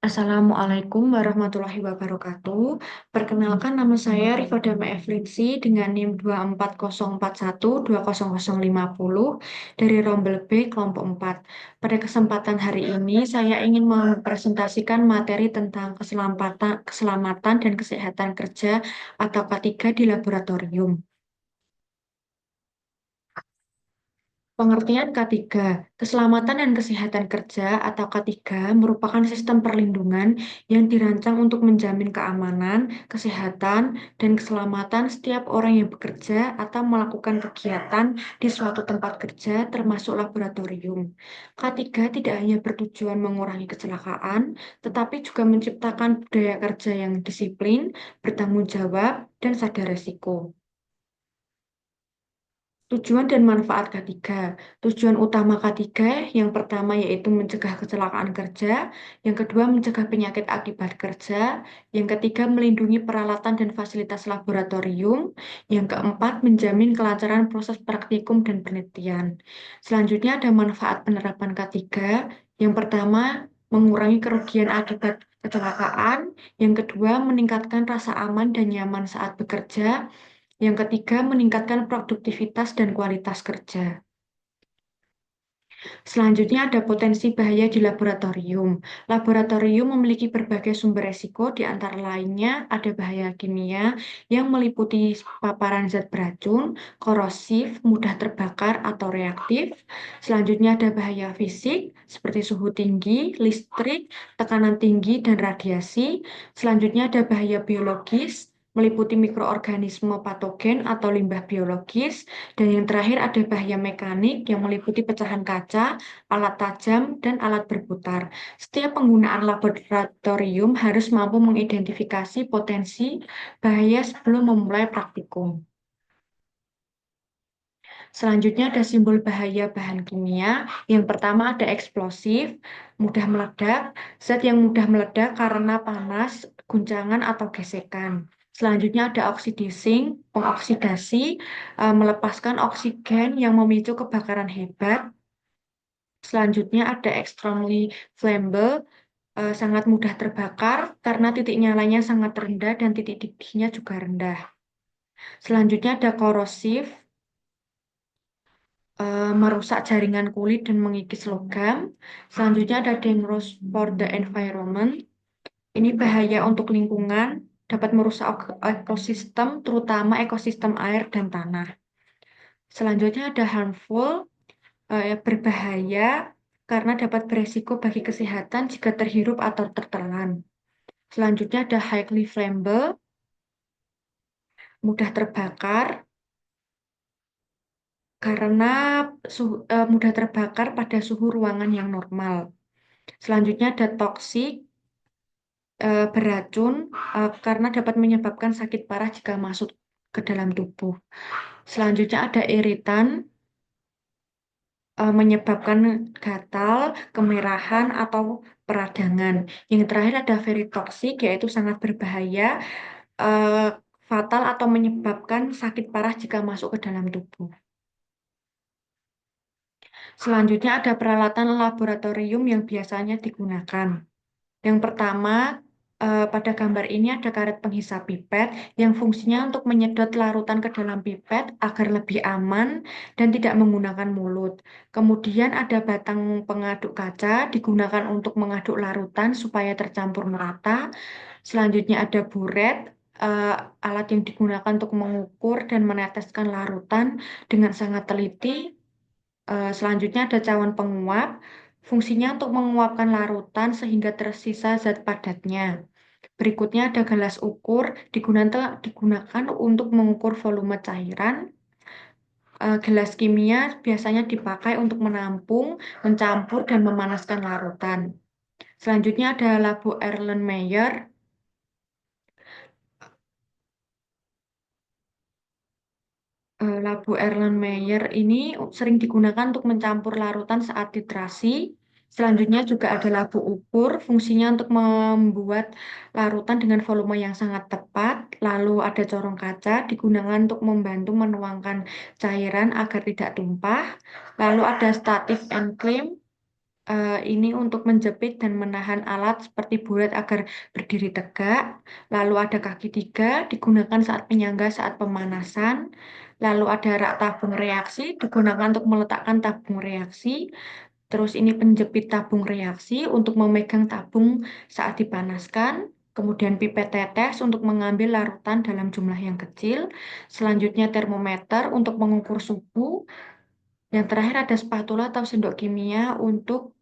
Assalamualaikum warahmatullahi wabarakatuh. Perkenalkan nama saya Rifadama Eflinsi dengan NIM 24041200050 dari Rombel B kelompok 4. Pada kesempatan hari ini saya ingin mempresentasikan materi tentang keselamatan dan kesehatan kerja atau K3 di laboratorium. Pengertian K3, keselamatan dan kesehatan kerja atau K3 merupakan sistem perlindungan yang dirancang untuk menjamin keamanan, kesehatan, dan keselamatan setiap orang yang bekerja atau melakukan kegiatan di suatu tempat kerja termasuk laboratorium. K3 tidak hanya bertujuan mengurangi kecelakaan, tetapi juga menciptakan budaya kerja yang disiplin, bertanggung jawab, dan sadar risiko. Tujuan dan manfaat K3. Tujuan utama K3 yang pertama yaitu mencegah kecelakaan kerja, yang kedua mencegah penyakit akibat kerja, yang ketiga melindungi peralatan dan fasilitas laboratorium, yang keempat menjamin kelancaran proses praktikum dan penelitian. Selanjutnya ada manfaat penerapan K3. Yang pertama mengurangi kerugian akibat kecelakaan, yang kedua meningkatkan rasa aman dan nyaman saat bekerja, yang ketiga, meningkatkan produktivitas dan kualitas kerja. Selanjutnya ada potensi bahaya di laboratorium. Laboratorium memiliki berbagai sumber resiko, di antara lainnya ada bahaya kimia yang meliputi paparan zat beracun, korosif, mudah terbakar atau reaktif. Selanjutnya ada bahaya fisik seperti suhu tinggi, listrik, tekanan tinggi, dan radiasi. Selanjutnya ada bahaya biologis meliputi mikroorganisme patogen atau limbah biologis. Dan yang terakhir ada bahaya mekanik yang meliputi pecahan kaca, alat tajam, dan alat berputar. Setiap penggunaan laboratorium harus mampu mengidentifikasi potensi bahaya sebelum memulai praktikum. Selanjutnya ada simbol bahaya bahan kimia. Yang pertama ada eksplosif, mudah meledak, zat yang mudah meledak karena panas, guncangan, atau gesekan. Selanjutnya ada oxidizing, pengoksidasi, melepaskan oksigen yang memicu kebakaran hebat. Selanjutnya ada extremely flammable, sangat mudah terbakar karena titik nyalanya sangat rendah dan titik didihnya juga rendah. Selanjutnya ada korosif, merusak jaringan kulit dan mengikis logam. Selanjutnya ada dangerous for the environment. Ini bahaya untuk lingkungan, dapat merusak ekosistem, terutama ekosistem air dan tanah. Selanjutnya ada harmful, berbahaya karena dapat beresiko bagi kesehatan jika terhirup atau tertelan. Selanjutnya ada highly flammable, mudah terbakar karena mudah terbakar pada suhu ruangan yang normal. Selanjutnya ada toksik, beracun karena dapat menyebabkan sakit parah jika masuk ke dalam tubuh. Selanjutnya ada iritan, menyebabkan gatal, kemerahan, atau peradangan. Yang terakhir ada very toxic, yaitu sangat berbahaya, eh, fatal atau menyebabkan sakit parah jika masuk ke dalam tubuh. Selanjutnya ada peralatan laboratorium yang biasanya digunakan. Yang pertama, pada gambar ini ada karet penghisap pipet yang fungsinya untuk menyedot larutan ke dalam pipet agar lebih aman dan tidak menggunakan mulut. Kemudian ada batang pengaduk kaca digunakan untuk mengaduk larutan supaya tercampur merata. Selanjutnya ada buret, alat yang digunakan untuk mengukur dan meneteskan larutan dengan sangat teliti. Selanjutnya ada cawan penguap, fungsinya untuk menguapkan larutan sehingga tersisa zat padatnya. Berikutnya ada gelas ukur, digunakan untuk mengukur volume cairan. Gelas kimia biasanya dipakai untuk menampung, mencampur, dan memanaskan larutan. Selanjutnya ada labu Erlenmeyer. Labu Erlenmeyer ini sering digunakan untuk mencampur larutan saat titrasi. Selanjutnya juga ada labu ukur, fungsinya untuk membuat larutan dengan volume yang sangat tepat. Lalu ada corong kaca, digunakan untuk membantu menuangkan cairan agar tidak tumpah. Lalu ada statif and clamp, ini untuk menjepit dan menahan alat seperti bulat agar berdiri tegak. Lalu ada kaki tiga digunakan saat penyangga saat pemanasan. Lalu ada rak tabung reaksi digunakan untuk meletakkan tabung reaksi. Terus ini penjepit tabung reaksi untuk memegang tabung saat dipanaskan. Kemudian pipet tetes untuk mengambil larutan dalam jumlah yang kecil. Selanjutnya termometer untuk mengukur suhu. Yang terakhir ada spatula atau sendok kimia untuk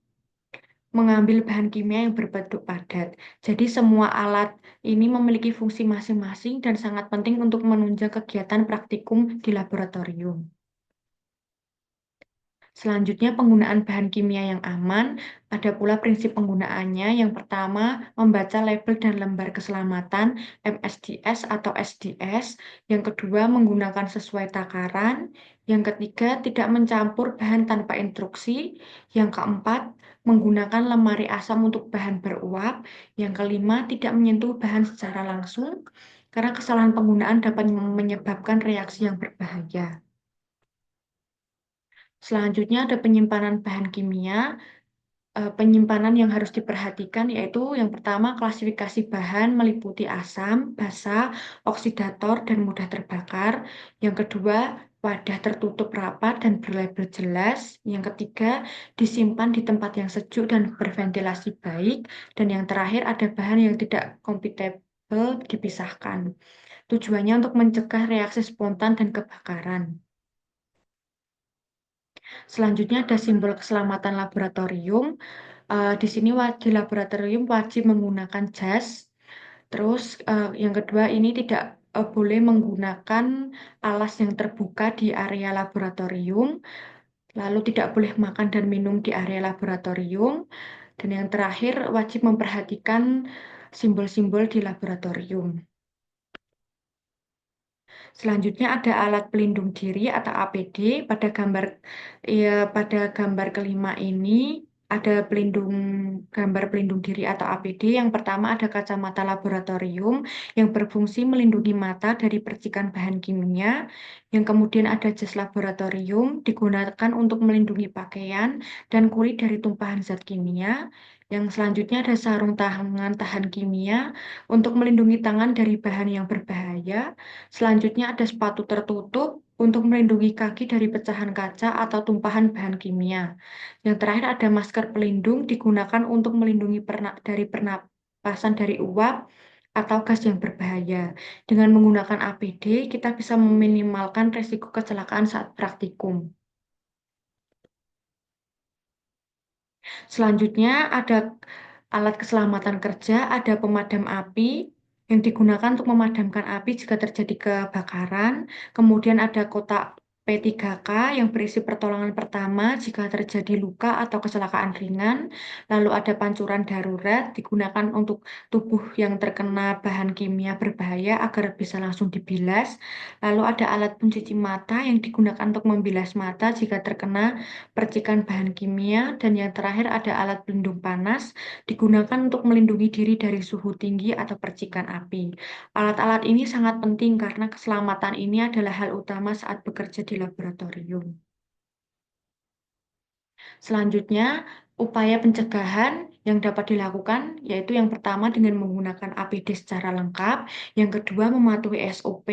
mengambil bahan kimia yang berbentuk padat. Jadi semua alat ini memiliki fungsi masing-masing dan sangat penting untuk menunjang kegiatan praktikum di laboratorium. Selanjutnya, penggunaan bahan kimia yang aman. Ada pula prinsip penggunaannya. Yang pertama, membaca label dan lembar keselamatan MSDS atau SDS. Yang kedua, menggunakan sesuai takaran. Yang ketiga, tidak mencampur bahan tanpa instruksi. Yang keempat, menggunakan lemari asam untuk bahan beruap. Yang kelima, tidak menyentuh bahan secara langsung, karena kesalahan penggunaan dapat menyebabkan reaksi yang berbahaya. Selanjutnya ada penyimpanan bahan kimia. Penyimpanan yang harus diperhatikan yaitu yang pertama klasifikasi bahan meliputi asam, basa, oksidator, dan mudah terbakar. Yang kedua, wadah tertutup rapat dan berlabel jelas. Yang ketiga, disimpan di tempat yang sejuk dan berventilasi baik. Dan yang terakhir, ada bahan yang tidak kompatibel dipisahkan. Tujuannya untuk mencegah reaksi spontan dan kebakaran. Selanjutnya ada simbol keselamatan laboratorium. Di sini di laboratorium wajib menggunakan jas. Terus yang kedua ini tidak boleh menggunakan alas yang terbuka di area laboratorium. Lalu tidak boleh makan dan minum di area laboratorium. Dan yang terakhir wajib memperhatikan simbol-simbol di laboratorium. Selanjutnya ada alat pelindung diri atau APD. Pada gambar kelima ini ada gambar pelindung diri atau APD. Yang pertama ada kacamata laboratorium yang berfungsi melindungi mata dari percikan bahan kimia. Yang kemudian ada jas laboratorium digunakan untuk melindungi pakaian dan kulit dari tumpahan zat kimia. Yang selanjutnya ada sarung tangan tahan kimia untuk melindungi tangan dari bahan yang berbahaya. Selanjutnya ada sepatu tertutup untuk melindungi kaki dari pecahan kaca atau tumpahan bahan kimia. Yang terakhir ada masker pelindung digunakan untuk melindungi dari pernapasan dari uap atau gas yang berbahaya. Dengan menggunakan APD, kita bisa meminimalkan risiko kecelakaan saat praktikum. Selanjutnya ada alat keselamatan kerja, ada pemadam api yang digunakan untuk memadamkan api jika terjadi kebakaran. Kemudian ada kotak P3K yang berisi pertolongan pertama jika terjadi luka atau kecelakaan ringan. Lalu ada pancuran darurat digunakan untuk tubuh yang terkena bahan kimia berbahaya agar bisa langsung dibilas. Lalu ada alat pencuci mata yang digunakan untuk membilas mata jika terkena percikan bahan kimia, dan yang terakhir ada alat pelindung panas digunakan untuk melindungi diri dari suhu tinggi atau percikan api. Alat-alat ini sangat penting karena keselamatan ini adalah hal utama saat bekerja di laboratorium. Selanjutnya, upaya pencegahan yang dapat dilakukan yaitu yang pertama dengan menggunakan APD secara lengkap, yang kedua mematuhi SOP,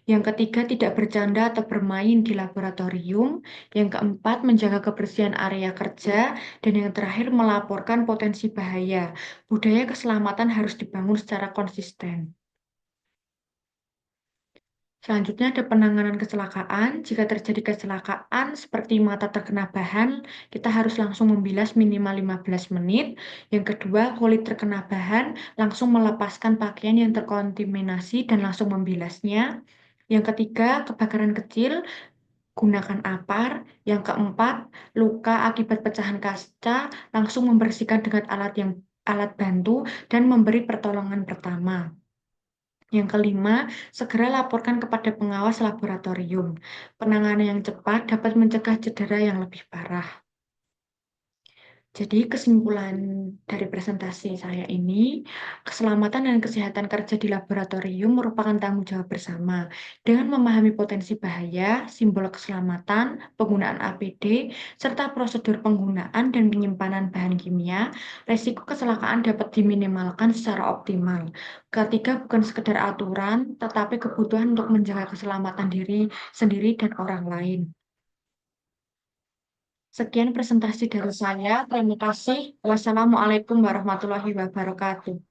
yang ketiga tidak bercanda atau bermain di laboratorium, yang keempat menjaga kebersihan area kerja, dan yang terakhir melaporkan potensi bahaya. Budaya keselamatan harus dibangun secara konsisten. Selanjutnya ada penanganan kecelakaan. Jika terjadi kecelakaan seperti mata terkena bahan, kita harus langsung membilas minimal 15 menit. Yang kedua, kulit terkena bahan, langsung melepaskan pakaian yang terkontaminasi dan langsung membilasnya. Yang ketiga, kebakaran kecil, gunakan apar. Yang keempat, luka akibat pecahan kaca, langsung membersihkan dengan alat bantu dan memberi pertolongan pertama. Yang kelima, segera laporkan kepada pengawas laboratorium. Penanganan yang cepat dapat mencegah cedera yang lebih parah. Jadi kesimpulan dari presentasi saya ini, keselamatan dan kesehatan kerja di laboratorium merupakan tanggung jawab bersama. Dengan memahami potensi bahaya, simbol keselamatan, penggunaan APD, serta prosedur penggunaan dan penyimpanan bahan kimia, resiko kecelakaan dapat diminimalkan secara optimal. Ketiga, bukan sekedar aturan, tetapi kebutuhan untuk menjaga keselamatan diri sendiri dan orang lain. Sekian presentasi dari saya. Terima kasih. Wassalamualaikum warahmatullahi wabarakatuh.